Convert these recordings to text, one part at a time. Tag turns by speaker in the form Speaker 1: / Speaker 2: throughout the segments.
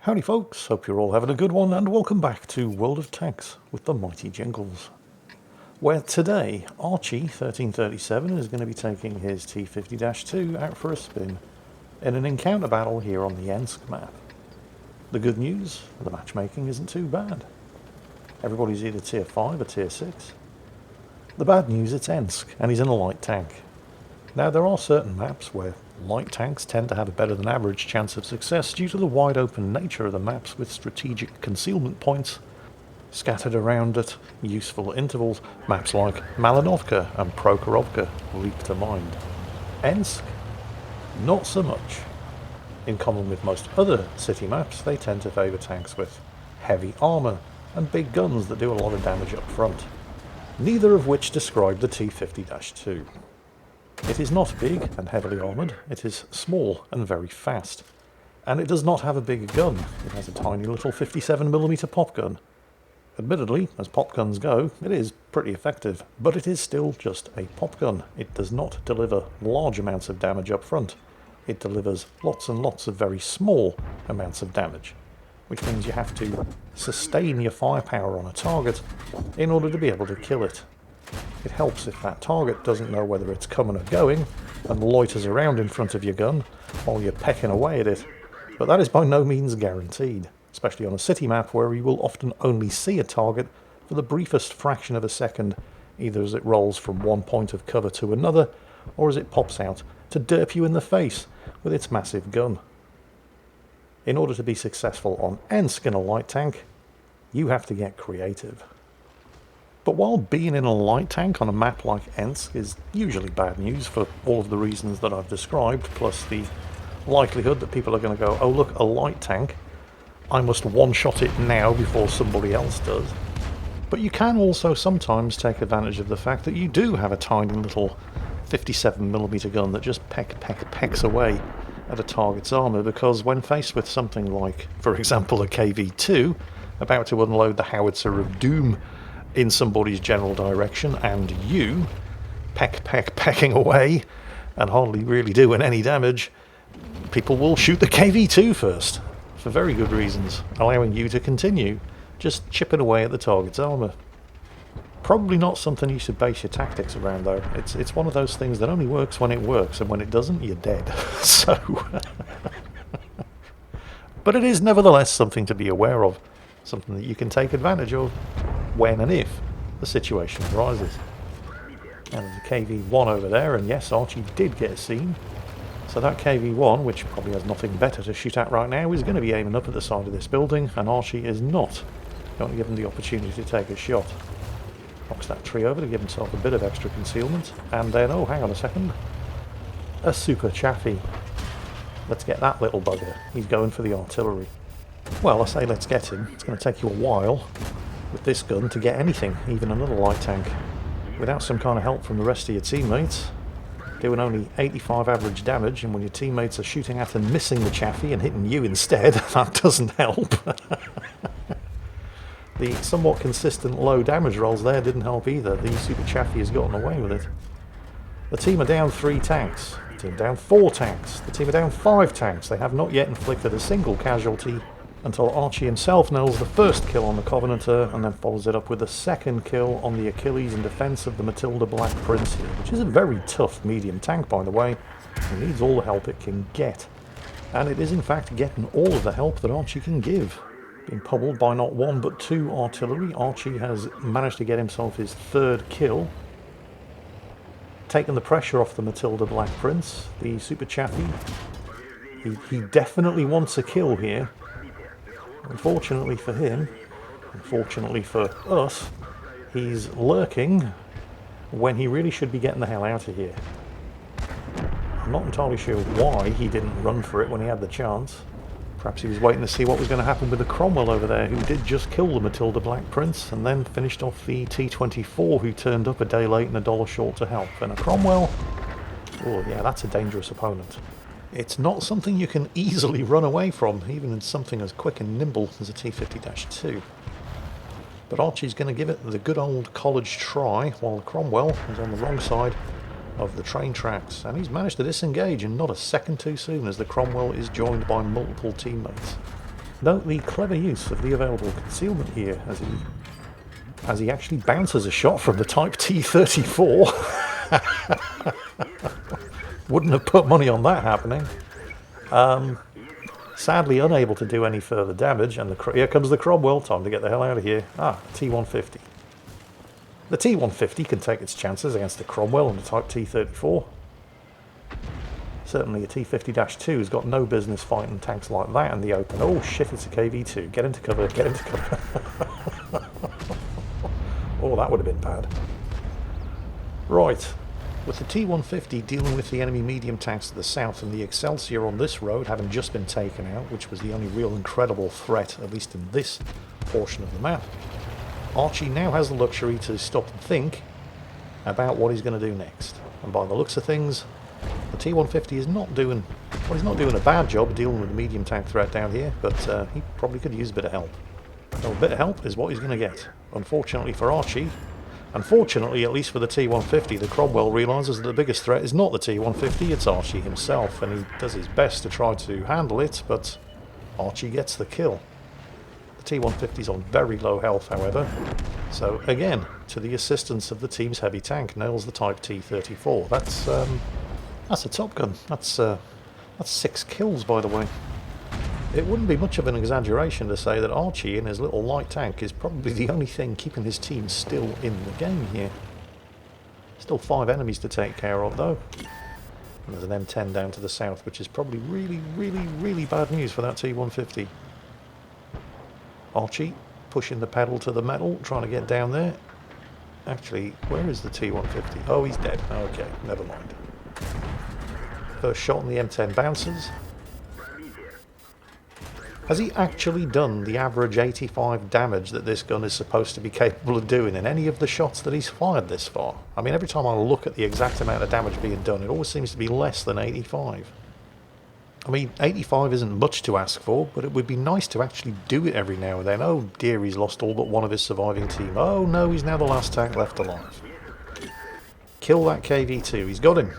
Speaker 1: Howdy folks, hope you're all having a good one and welcome back to World of Tanks with the mighty Jingles. Where today Archie 1337 is going to be taking his T50-2 out for a spin in an encounter battle here on the Ensk map. The good news, the matchmaking isn't too bad. Everybody's either tier 5 or tier 6. The bad news, it's Ensk and he's in a light tank. Now there are certain maps where light tanks tend to have a better than average chance of success due to the wide open nature of the maps with strategic concealment points scattered around at useful intervals. Maps like Malinovka and Prokhorovka leap to mind. Ensk, not so much. In common with most other city maps, they tend to favour tanks with heavy armour and big guns that do a lot of damage up front. Neither of which describe the T50-2. It is not big and heavily armoured, it is small and very fast. And it does not have a big gun, it has a tiny little 57mm pop gun. Admittedly, as pop guns go, it is pretty effective, but it is still just a pop gun. It does not deliver large amounts of damage up front. It delivers lots and lots of very small amounts of damage, which means you have to sustain your firepower on a target in order to be able to kill it. It helps if that target doesn't know whether it's coming or going and loiters around in front of your gun while you're pecking away at it, but that is by no means guaranteed, especially on a city map where you will often only see a target for the briefest fraction of a second, either as it rolls from one point of cover to another or as it pops out to derp you in the face with its massive gun. In order to be successful on Ensk in a light tank, you have to get creative. But while being in a light tank on a map like Ensk is usually bad news for all of the reasons that I've described, plus the likelihood that people are going to go, oh look, a light tank, I must one-shot it now before somebody else does. But you can also sometimes take advantage of the fact that you do have a tiny little 57mm gun that just pecks away at a target's armour, because when faced with something like, for example, a KV-2 about to unload the howitzer of doom in somebody's general direction, and you pecking away and hardly really doing any damage, people will shoot the KV-2 first, for very good reasons, allowing you to continue just chipping away at the target's armour. Probably not something you should base your tactics around though. It's one of those things that only works when it works, and when it doesn't, you're dead. So but it is nevertheless something to be aware of, something that you can take advantage of when and if the situation arises. And there's a KV-1 over there, and yes, Archie did get a scene. So that KV-1, which probably has nothing better to shoot at right now, is going to be aiming up at the side of this building, and Archie is not going to give him the opportunity to take a shot. Knocks that tree over to give himself a bit of extra concealment, and then, oh, hang on a second, a super chaffy. Let's get that little bugger. He's going for the artillery. Well, I say let's get him. It's going to take you a while with this gun to get anything, even another light tank, without some kind of help from the rest of your teammates, doing only 85 average damage, and when your teammates are shooting at and missing the chaffee and hitting you instead, that doesn't help. The somewhat consistent low damage rolls there didn't help either. The super chaffee has gotten away with it. The team are down 3 tanks, the team are down 4 tanks, the team are down 5 tanks. They have not yet inflicted a single casualty until Archie himself nails the first kill on the Covenanter and then follows it up with a second kill on the Achilles in defence of the Matilda Black Prince here, which is a very tough medium tank, by the way. It needs all the help it can get, and it is in fact getting all of the help that Archie can give. Being pummeled by not 1 but 2 artillery, Archie has managed to get himself his 3rd kill, taken the pressure off the Matilda Black Prince. The super chaffee, he definitely wants a kill here. Unfortunately for him, unfortunately for us, he's lurking when he really should be getting the hell out of here. I'm not entirely sure why he didn't run for it when he had the chance. Perhaps he was waiting to see what was going to happen with the Cromwell over there, who did just kill the Matilda Black Prince and then finished off the T-24, who turned up a day late and a dollar short to help. And a Cromwell, oh yeah, that's a dangerous opponent. It's not something you can easily run away from, even in something as quick and nimble as a T-50-2. But Archie's going to give it the good old college try, while Cromwell is on the wrong side of the train tracks, and he's managed to disengage, and not a second too soon, as the Cromwell is joined by multiple teammates. Note the clever use of the available concealment here as he actually bounces a shot from the Type T-34. Wouldn't have put money on that happening. Sadly unable to do any further damage, and here comes the Cromwell. Time to get the hell out of here. T-150. The T-150 can take its chances against the Cromwell and the Type T-34. Certainly a T-50-2 has got no business fighting tanks like that in the open. Oh shit, it's a KV-2. Get into cover, get into cover. Oh, that would have been bad. Right. With the T-150 dealing with the enemy medium tanks to the south and the Excelsior on this road having just been taken out, which was the only real incredible threat, at least in this portion of the map, Archie now has the luxury to stop and think about what he's going to do next. And by the looks of things, the T-150 is not doing, well, he's not doing a bad job dealing with the medium tank threat down here, but he probably could use a bit of help. So a bit of help is what he's going to get. Unfortunately for Archie, unfortunately, at least for the T-150, the Cromwell realises that the biggest threat is not the T-150, it's Archie himself, and he does his best to try to handle it, but Archie gets the kill. The T-150's on very low health, however, so again, to the assistance of the team's heavy tank, nails the Type T-34. That's a Top Gun. That's 6 kills, by the way. It wouldn't be much of an exaggeration to say that Archie in his little light tank is probably the only thing keeping his team still in the game here. Still 5 enemies to take care of though. And there's an M10 down to the south, which is probably really, really, really bad news for that T-150. Archie pushing the pedal to the metal, trying to get down there. Actually, where is the T-150? Oh, he's dead. Okay, never mind. First shot on the M10 bounces. Has he actually done the average 85 damage that this gun is supposed to be capable of doing in any of the shots that he's fired this far? I mean, every time I look at the exact amount of damage being done, it always seems to be less than 85. I mean, 85 isn't much to ask for, but it would be nice to actually do it every now and then. Oh dear, he's lost all but one of his surviving team. Oh no, he's now the last tank left alive. Kill that KV-2, he's got him.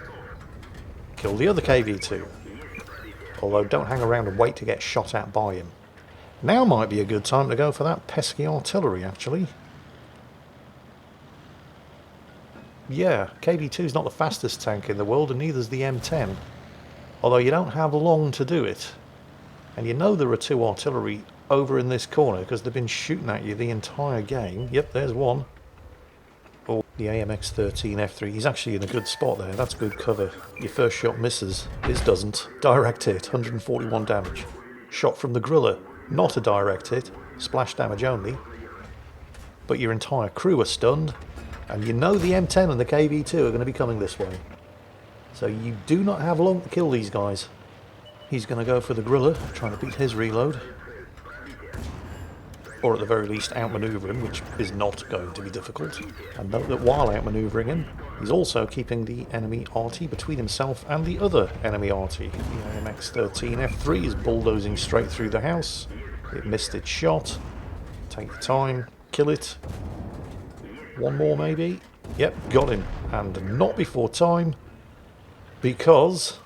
Speaker 1: Kill the other KV-2. Although don't hang around and wait to get shot at by him. Now might be a good time to go for that pesky artillery, actually. Yeah, KV-2's not the fastest tank in the world, and neither's the M10. Although you don't have long to do it. And you know there are 2 artillery over in this corner, because they've been shooting at you the entire game. Yep, there's one. Oh, the AMX-13 F3. He's actually in a good spot there. That's good cover. Your first shot misses. His doesn't. Direct hit, 141 damage. Shot from the Griller. Not a direct hit. Splash damage only. But your entire crew are stunned. And you know the M10 and the KV-2 are going to be coming this way. So you do not have long to kill these guys. He's going to go for the Griller, trying to beat his reload. Or at the very least outmaneuver him, which is not going to be difficult. And note that while outmaneuvering him, he's also keeping the enemy arty between himself and the other enemy arty. The AMX-13 F3 is bulldozing straight through the house. It missed its shot. Take the time, kill it. One more maybe. Yep, got him. And not before time, because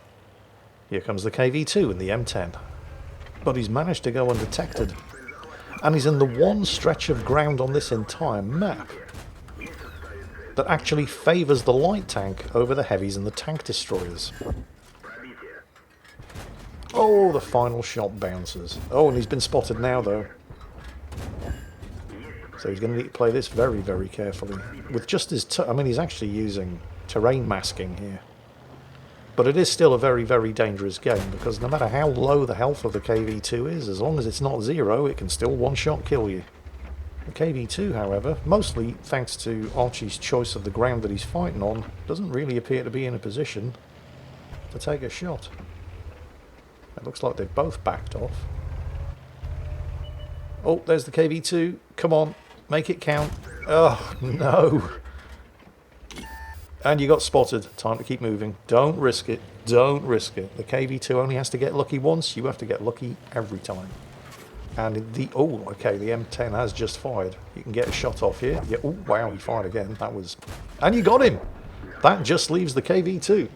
Speaker 1: here comes the KV-2 and the M10. But he's managed to go undetected. And he's in the one stretch of ground on this entire map that actually favours the light tank over the heavies and the tank destroyers. Oh, the final shot bounces. Oh, and he's been spotted now, though. So he's going to need to play this very, very carefully. With just his... I mean, he's actually using terrain masking here. But it is still a very, very dangerous game, because no matter how low the health of the KV-2 is, as long as it's not 0, it can still one-shot kill you. The KV-2, however, mostly thanks to Archie's choice of the ground that he's fighting on, doesn't really appear to be in a position to take a shot. It looks like they've both backed off. Oh, there's the KV-2. Come on, make it count. Oh, no. And you got spotted. Time to keep moving. Don't risk it. Don't risk it. The KV-2 only has to get lucky once. You have to get lucky every time. And the... Oh, okay, the M10 has just fired. You can get a shot off here. Yeah, oh, wow, he fired again. That was... And you got him! That just leaves the KV-2.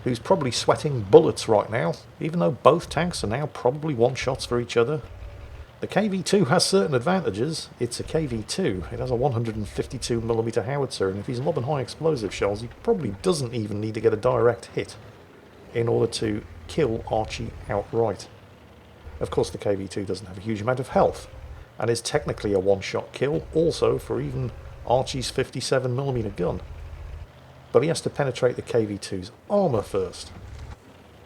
Speaker 1: who's probably sweating bullets right now, even though both tanks are now probably one-shots for each other. The KV-2 has certain advantages. It's a KV-2. It has a 152mm howitzer, and if he's lobbing high explosive shells, he probably doesn't even need to get a direct hit in order to kill Archie outright. Of course, the KV-2 doesn't have a huge amount of health, and is technically a one-shot kill also for even Archie's 57mm gun. But he has to penetrate the KV-2's armour first,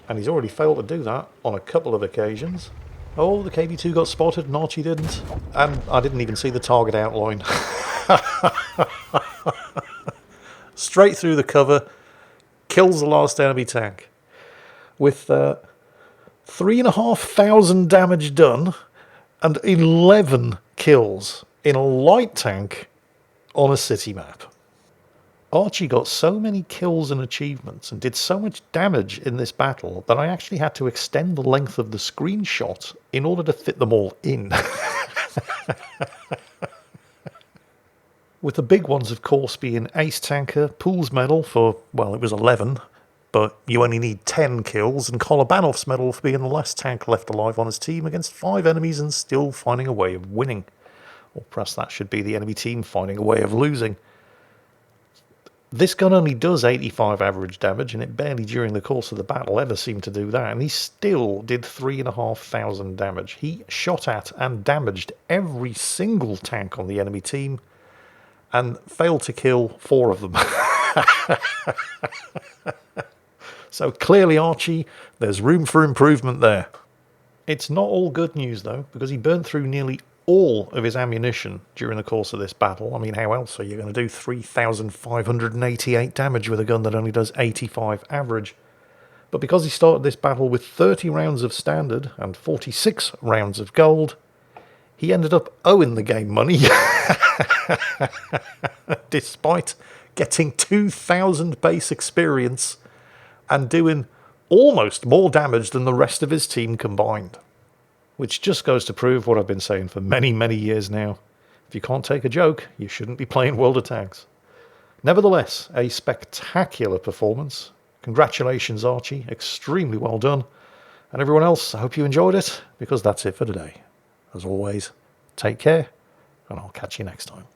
Speaker 1: and he's already failed to do that on a couple of occasions. Oh, the KV-2 got spotted and Archie didn't, and I didn't even see the target outline. Straight through the cover, kills the last enemy tank. With 3,500 damage done and 11 kills in a light tank on a city map. Archie got so many kills and achievements and did so much damage in this battle that I actually had to extend the length of the screenshot in order to fit them all in. With the big ones, of course, being Ace Tanker, Pool's medal for, well, it was 11, but you only need 10 kills, and Kolobanov's medal for being the last tank left alive on his team against 5 enemies and still finding a way of winning. Or perhaps that should be the enemy team finding a way of losing. This gun only does 85 average damage, and it barely during the course of the battle ever seemed to do that, and he still did 3,500 damage. He shot at and damaged every single tank on the enemy team, and failed to kill 4 of them. So clearly, Archie, there's room for improvement there. It's not all good news, though, because he burned through nearly all of his ammunition during the course of this battle. I mean, how else are you going to do 3,588 damage with a gun that only does 85 average? But because he started this battle with 30 rounds of standard and 46 rounds of gold, he ended up owing the game money, despite getting 2,000 base experience and doing almost more damage than the rest of his team combined. Which just goes to prove what I've been saying for many, many years now. If you can't take a joke, you shouldn't be playing World of Tanks. Nevertheless, a spectacular performance. Congratulations, Archie. Extremely well done. And everyone else, I hope you enjoyed it, because that's it for today. As always, take care, and I'll catch you next time.